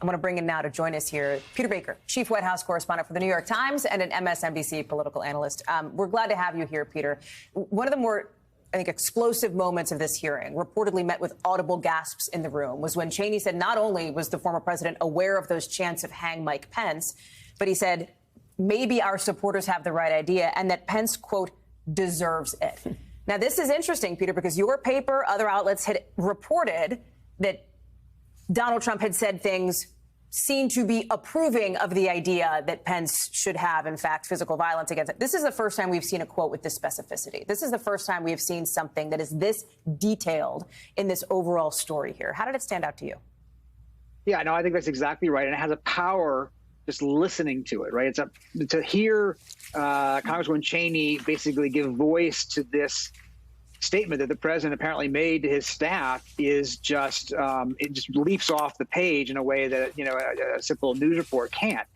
I want to bring in now to join us here Peter Baker, chief White House correspondent for the New York Times and an MSNBC political analyst. We're glad to have you here, Peter. One of the more, I think, explosive moments of this hearing, reportedly met with audible gasps in the room, was when Cheney said not only was the former president aware of those chants of hang Mike Pence, but he said maybe our supporters have the right idea and that Pence, quote, deserves it. Now, this is interesting, Peter, because your paper, other outlets had reported that Donald Trump had said things seen to be approving of the idea that Pence should have, in fact, physical violence against it. This is the first time we've seen a quote with this specificity. This is the first time we have seen something that is this detailed in this overall story here. How did it stand out to you? Yeah, no, I think that's exactly right. And it has a power just listening to it, right? To hear Congresswoman Cheney basically give voice to this statement that the president apparently made to his staff is just it just leaps off the page in a way that a simple news report can't.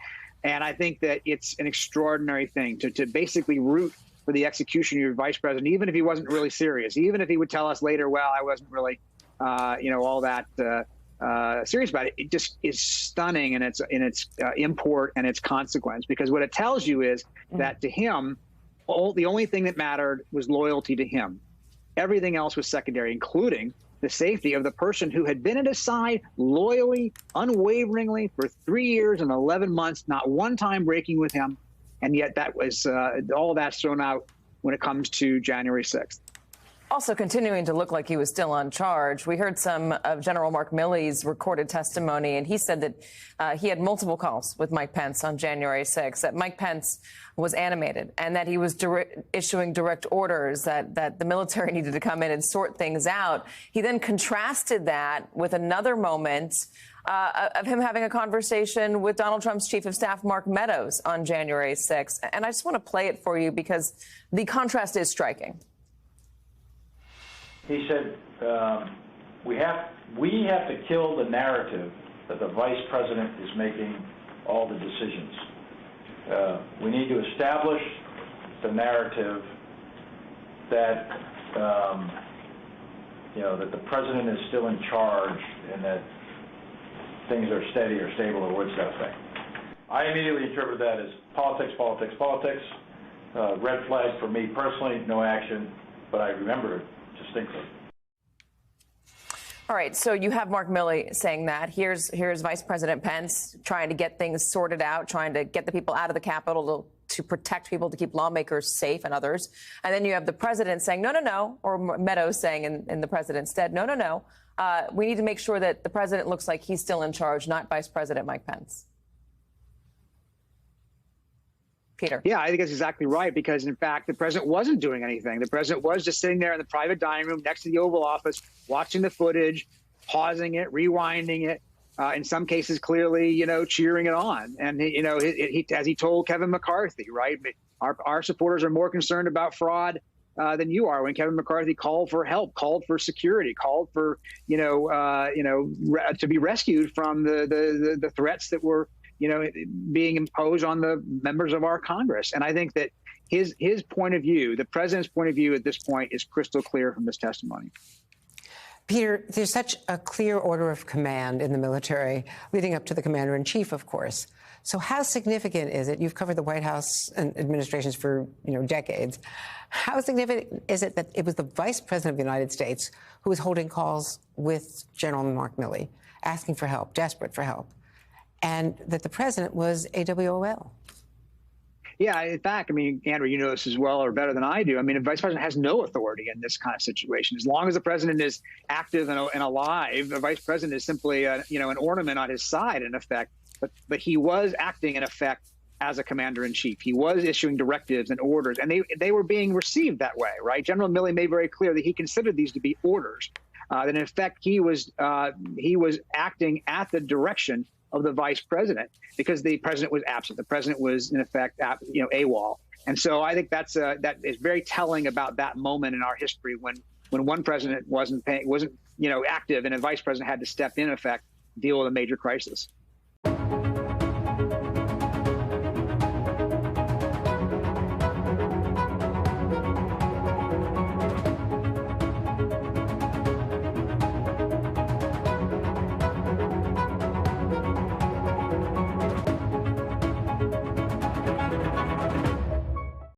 And I think that it's an extraordinary thing to basically root for the execution of your vice president, even if he wasn't really serious, even if he would tell us later, well, I wasn't really all that serious about it. It just is stunning in its import and its consequence, because what it tells you is that to him, the only thing that mattered was loyalty to him. Everything else was secondary, including the safety of the person who had been at his side loyally, unwaveringly for 3 years and 11 months, not one time breaking with him. And yet that was all of that's thrown out when it comes to January 6th. Also continuing to look like he was still on charge. We heard some of General Mark Milley's recorded testimony, and he said that he had multiple calls with Mike Pence on January 6th, that Mike Pence was animated and that he was issuing direct orders, that the military needed to come in and sort things out. He then contrasted that with another moment of him having a conversation with Donald Trump's chief of staff, Mark Meadows, on January 6th. And I just want to play it for you because the contrast is striking. He said, we have to kill the narrative that the vice president is making all the decisions. We need to establish the narrative that, that the president is still in charge and that things are steady or stable or what's that thing. I immediately interpreted that as politics, politics, politics. Red flag for me personally, no action, but I remember it distinctly. All right, so you have Mark Milley saying that. Here's Vice President Pence trying to get things sorted out, trying to get the people out of the Capitol to protect people, to keep lawmakers safe and others. And then you have the president saying, no, no, no, or Meadows saying in the president's stead, no, no, no. We need to make sure that the president looks like he's still in charge, not Vice President Mike Pence. Peter. Yeah, I think that's exactly right, because, in fact, the president wasn't doing anything. The president was just sitting there in the private dining room next to the Oval Office, watching the footage, pausing it, rewinding it, in some cases clearly, cheering it on. And, he as he told Kevin McCarthy, right, our supporters are more concerned about fraud than you are. When Kevin McCarthy called for help, called for security, called for, to be rescued from the threats that were being imposed on the members of our Congress. And I think that his point of view, the president's point of view at this point, is crystal clear from this testimony. Peter, there's such a clear order of command in the military, leading up to the commander-in-chief, of course. So how significant is it? You've covered the White House and administrations for, decades. How significant is it that it was the Vice President of the United States who was holding calls with General Mark Milley, asking for help, desperate for help, and that the president was AWOL? Yeah, in fact, Andrew, you know this as well or better than I do. A vice president has no authority in this kind of situation. As long as the president is active and alive, the vice president is simply, an ornament on his side, in effect. But he was acting, in effect, as a commander-in-chief. He was issuing directives and orders, and they were being received that way, right? General Milley made very clear that he considered these to be orders. That, in effect, he was acting at the direction of the vice president, because the president was absent. The president was, in effect, AWOL. And so I think that is very telling about that moment in our history when one president wasn't active and a vice president had to step in effect, deal with a major crisis.